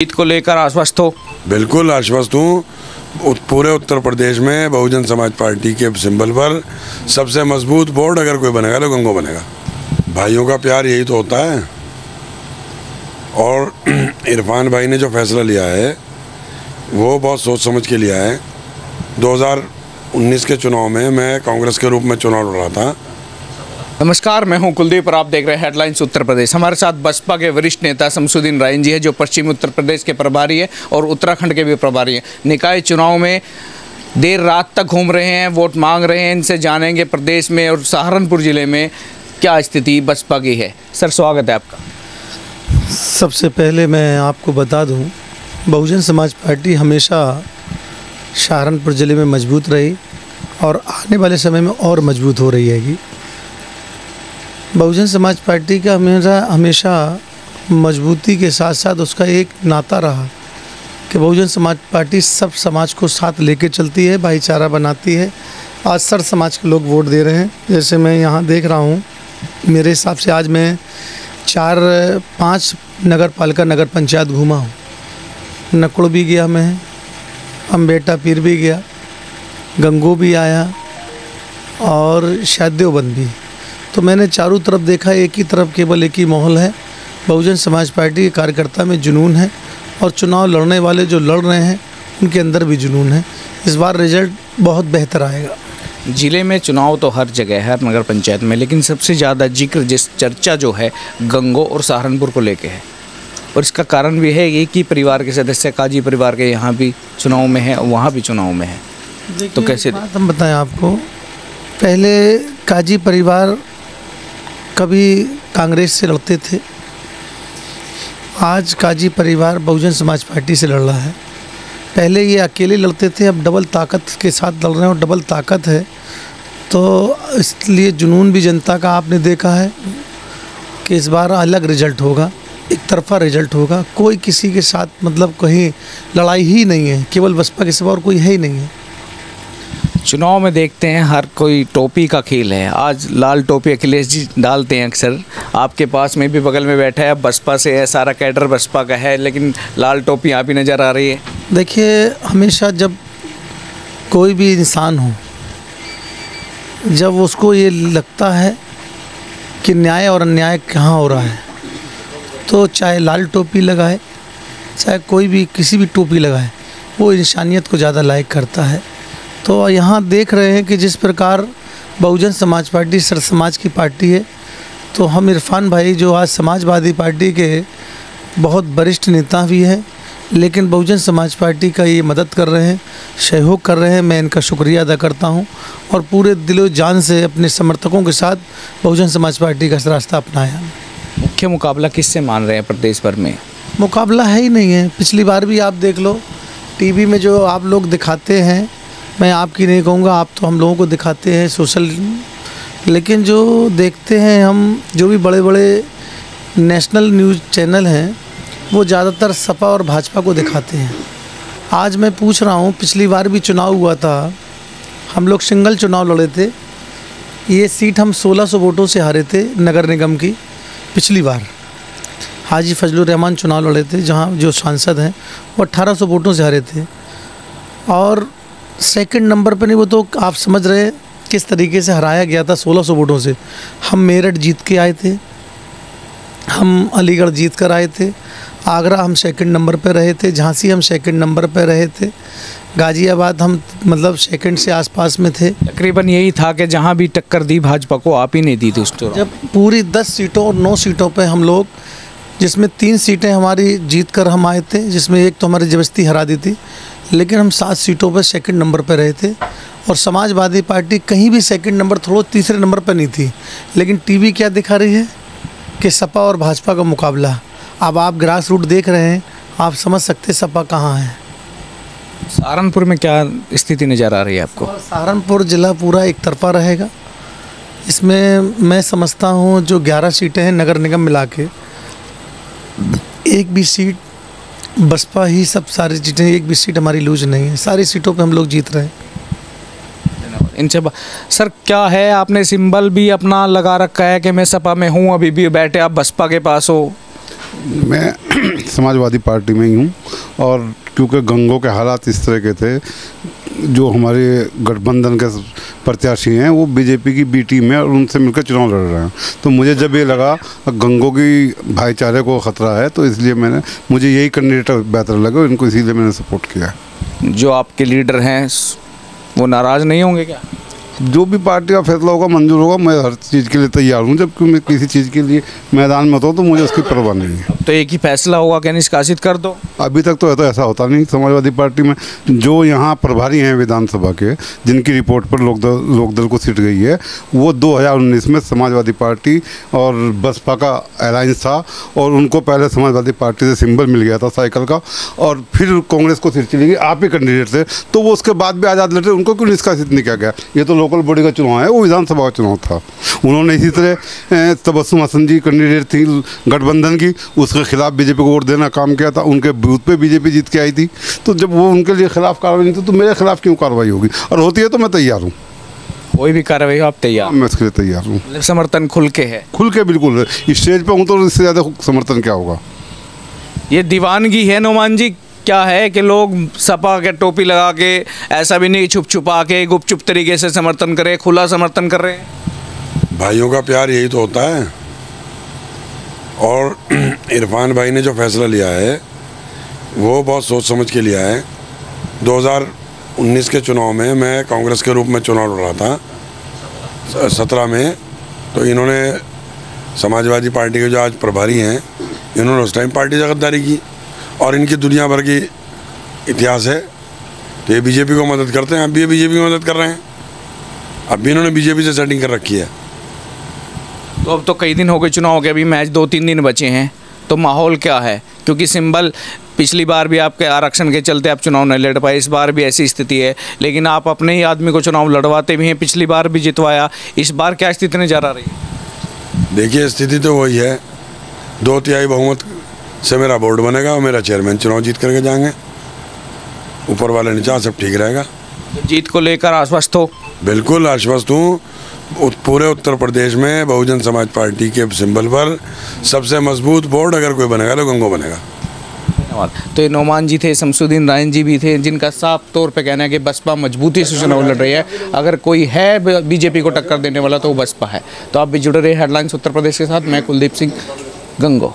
जीत को लेकर आश्वस्त हो? बिल्कुल आश्वस्त हूँ। पूरे उत्तर प्रदेश में बहुजन समाज पार्टी के सिंबल पर सबसे मजबूत बोर्ड अगर कोई बनेगा तो गंगो बनेगा। भाइयों का प्यार यही तो होता है। और इरफान भाई ने जो फैसला लिया है वो बहुत सोच समझ के लिया है। 2019 के चुनाव में मैं कांग्रेस के रूप में चुनाव लड़ रहा था। नमस्कार, मैं हूं कुलदीप और आप देख रहे हैं हेडलाइंस उत्तर प्रदेश। हमारे साथ बसपा के वरिष्ठ नेता शमसुद्दीन रायन जी है, जो पश्चिमी उत्तर प्रदेश के प्रभारी है और उत्तराखंड के भी प्रभारी हैं। निकाय चुनाव में देर रात तक घूम रहे हैं, वोट मांग रहे हैं। इनसे जानेंगे प्रदेश में और सहारनपुर ज़िले में क्या स्थिति बसपा की है। सर, स्वागत है आपका। सबसे पहले मैं आपको बता दूं, बहुजन समाज पार्टी हमेशा सहारनपुर ज़िले में मजबूत रही और आने वाले समय में और मजबूत हो रही है। बहुजन समाज पार्टी का हमेशा मजबूती के साथ साथ उसका एक नाता रहा कि बहुजन समाज पार्टी सब समाज को साथ लेके चलती है, भाईचारा बनाती है। आज सर समाज के लोग वोट दे रहे हैं। जैसे मैं यहाँ देख रहा हूँ, मेरे हिसाब से आज मैं 4-5 नगर पालिका नगर पंचायत घूमा हूँ। नकुड़ भी गया, मैं अम्बेटा पीर भी गया, गंगो भी आया और शायद देवबंद भी। तो मैंने चारों तरफ देखा, एक ही तरफ केवल एक ही माहौल है। बहुजन समाज पार्टी के कार्यकर्ता में जुनून है और चुनाव लड़ने वाले जो लड़ रहे हैं उनके अंदर भी जुनून है। इस बार रिजल्ट बहुत बेहतर आएगा। ज़िले में चुनाव तो हर जगह है, हर नगर पंचायत में, लेकिन सबसे ज़्यादा जिक्र जिस चर्चा जो है गंगो और सहारनपुर को लेके है। और इसका कारण भी है एक ही परिवार के सदस्य काजी परिवार के यहाँ भी चुनाव में है और वहाँ भी चुनाव में है। तो कैसे बात हम बताएं आपको, पहले काजी परिवार कभी कांग्रेस से लड़ते थे, आज काजी परिवार बहुजन समाज पार्टी से लड़ रहा है। पहले ये अकेले लड़ते थे, अब डबल ताकत के साथ लड़ रहे हैं और डबल ताकत है। तो इसलिए जुनून भी जनता का आपने देखा है कि इस बार अलग रिजल्ट होगा, एक तरफा रिजल्ट होगा। कोई किसी के साथ मतलब कहीं लड़ाई ही नहीं है, केवल बसपा के सिवा और कोई है ही नहीं है। चुनाव में देखते हैं हर कोई टोपी का खेल है। आज लाल टोपी अखिलेश जी डालते हैं अक्सर। आपके पास में भी बगल में बैठा है, बसपा से है, सारा कैडर बसपा का है, लेकिन लाल टोपी यहाँ भी नज़र आ रही है। देखिए, हमेशा जब कोई भी इंसान हो, जब उसको ये लगता है कि न्याय और अन्याय कहाँ हो रहा है, तो चाहे लाल टोपी लगाए चाहे कोई भी किसी भी टोपी लगाए, वो इंसानियत को ज़्यादा लाइक करता है। तो यहाँ देख रहे हैं कि जिस प्रकार बहुजन समाज पार्टी सर समाज की पार्टी है, तो हम इरफान भाई जो आज समाजवादी पार्टी के बहुत वरिष्ठ नेता भी हैं, लेकिन बहुजन समाज पार्टी का ये मदद कर रहे हैं, सहयोग कर रहे हैं। मैं इनका शुक्रिया अदा करता हूँ और पूरे दिलो जान से अपने समर्थकों के साथ बहुजन समाज पार्टी का रास्ता अपनाया। मुख्य मुकाबला किससे मान रहे हैं प्रदेश भर में? मुकाबला है ही नहीं है। पिछली बार भी आप देख लो, टीवी में जो आप लोग दिखाते हैं, मैं आपकी नहीं कहूँगा, आप तो हम लोगों को दिखाते हैं सोशल, लेकिन जो देखते हैं हम, जो भी बड़े बड़े नेशनल न्यूज़ चैनल हैं, वो ज़्यादातर सपा और भाजपा को दिखाते हैं। आज मैं पूछ रहा हूँ, पिछली बार भी चुनाव हुआ था, हम लोग सिंगल चुनाव लड़े थे। ये सीट हम 1600 वोटों से हारे थे नगर निगम की। पिछली बार हाजी फजलुर रहमान चुनाव लड़े थे, जहाँ जो सांसद हैं वो 1800 वोटों से हारे थे। और सेकंड नंबर पर नहीं, वो तो आप समझ रहे हैं किस तरीके से हराया गया था 1600 वोटों से। हम मेरठ जीत के आए थे, हम अलीगढ़ जीत कर आए थे, आगरा हम सेकंड नंबर पर रहे थे, झांसी हम सेकंड नंबर पर रहे थे, गाज़ियाबाद हम मतलब सेकंड से आसपास में थे। तकरीबन यही था कि जहां भी टक्कर दी भाजपा को, आप ही नहीं दी थी उस टाइम। जब पूरी 10 सीटों और 9 सीटों पे हम लोग, जिसमें 3 सीटें हमारी जीत कर हम आए थे, जिसमें एक तो हमारी जबरदस्ती हरा दी थी, लेकिन हम 7 सीटों पर सेकंड नंबर पर रहे थे। और समाजवादी पार्टी कहीं भी सेकंड नंबर, थोड़ा तीसरे नंबर पर नहीं थी। लेकिन टीवी क्या दिखा रही है कि सपा और भाजपा का मुकाबला। अब आप ग्रास रूट देख रहे हैं, आप समझ सकते सपा कहाँ है। सहारनपुर में क्या स्थिति नज़र आ रही है आपको? सहारनपुर ज़िला पूरा एक तरफा रहेगा। इसमें मैं समझता हूँ जो 11 सीटें हैं नगर निगम मिला के, एक भी सीट बसपा ही, सब सारी सीटें, एक भी सीट हमारी लूज नहीं है। सारी सीटों पे हम लोग जीत रहे हैं। इनसे सर, क्या है, आपने सिंबल भी अपना लगा रखा है कि मैं सपा में हूँ, अभी भी बैठे आप बसपा के पास हो? मैं समाजवादी पार्टी में ही हूँ और क्योंकि गंगों के हालात इस तरह के थे, जो हमारे गठबंधन के प्रत्याशी हैं वो बीजेपी की बी टीम है और उनसे मिलकर चुनाव लड़ रहे हैं, तो मुझे जब ये लगा गंगों की भाईचारे को ख़तरा है तो इसलिए मुझे यही कैंडिडेट बेहतर लगे, इनको इसीलिए मैंने सपोर्ट किया। जो आपके लीडर हैं वो नाराज़ नहीं होंगे क्या? जो भी पार्टी का फैसला होगा मंजूर होगा, मैं हर चीज़ के लिए तैयार हूँ। जब मैं किसी चीज़ के लिए मैदान में होता हूँ तो मुझे उसकी परवाह नहीं है। तो एक ही फैसला होगा क्या निष्कासित कर दो? अभी तक तो ऐसा होता नहीं। समाजवादी पार्टी में जो यहाँ प्रभारी हैं विधानसभा के, जिनकी रिपोर्ट पर लोकदल को सीट गई है, वो 2019 में समाजवादी पार्टी और बसपा का अलायंस था और उनको पहले समाजवादी पार्टी से सिंबल मिल गया था साइकिल का और फिर कांग्रेस को सीट चली गई। आप ही कैंडिडेट थे तो वो उसके बाद भी आज़ाद लड़े, उनको क्यों निष्कासित नहीं किया गया? ये तो लोकल बॉडी का चुनाव है, वो विधानसभा का चुनाव था। उन्होंने इसी तरह तबस्सुम हसन जी कैंडिडेट थी गठबंधन की, उसके खिलाफ बीजेपी को वोट देना काम किया था, उनके बूथ पे बीजेपी जीत के आई थी। तो जब वो उनके लिए खिलाफ कार्रवाई नहीं थी तो मेरे खिलाफ क्यों कार्रवाई होगी? और होती है तो मैं तैयार हूँ, कोई भी कार्रवाई हो आप तैयार? मैं इसके लिए तैयार हूँ। समर्थन खुल के है? खुल के बिल्कुल। स्टेज पर हूँ तो इससे ज़्यादा समर्थन क्या होगा? ये दीवानगी है नोमान जी, क्या है कि लोग सपा के टोपी लगा के, ऐसा भी नहीं छुप छुपा के गुपचुप तरीके से समर्थन करे, खुला समर्थन कर रहे हैं? भाइयों का प्यार यही तो होता है। और इरफान भाई ने जो फैसला लिया है वो बहुत सोच समझ के लिया है। 2019 के चुनाव में मैं कांग्रेस के रूप में चुनाव लड़ रहा था 17 में, तो इन्होंने समाजवादी पार्टी के जो आज प्रभारी हैं, इन्होंने उस टाइम पार्टी से गद्दारी की और इनकी दुनिया भर की इतिहास है। तो ये बीजेपी को मदद करते हैं, अब भी ये बीजेपी की मदद कर रहे हैं, अब भी इन्होंने बीजेपी से सेटिंग कर रखी है। तो अब तो कई दिन हो गए चुनाव के, अभी मैच 2-3 दिन बचे हैं, तो माहौल क्या है? क्योंकि सिंबल पिछली बार भी आपके आरक्षण के चलते आप चुनाव नहीं लड़ पाए, इस बार भी ऐसी स्थिति है, लेकिन आप अपने ही आदमी को चुनाव लड़वाते भी हैं, पिछली बार भी जितवाया, इस बार क्या स्थिति नजर आ रही है? देखिए स्थिति तो वही है, 2/3 बहुमत से मेरा बोर्ड बनेगा और मेरा चेयरमैन चुनाव जीत करके जाएंगे। ऊपर वाले ने चाहा सब ठीक रहेगा। तो जीत को लेकर आश्वस्त हो? बिल्कुल आश्वस्त हूँ। पूरे उत्तर प्रदेश में बहुजन समाज पार्टी के सिंबल पर सबसे मजबूत बोर्ड अगर कोई बनेगा तो गंगो बनेगा। धन्यवाद। तो ये नोमान जी थे, शमसुद्दीन रायन जी भी थे, जिनका साफ तौर पे कहना है कि बसपा मजबूती से चुनाव लड़ रही है, अगर कोई है बीजेपी को टक्कर देने वाला तो वो बसपा है। तो आप भी जुड़े रहे हेडलाइंस उत्तर प्रदेश के साथ। मैं कुलदीप सिंह, गंगो।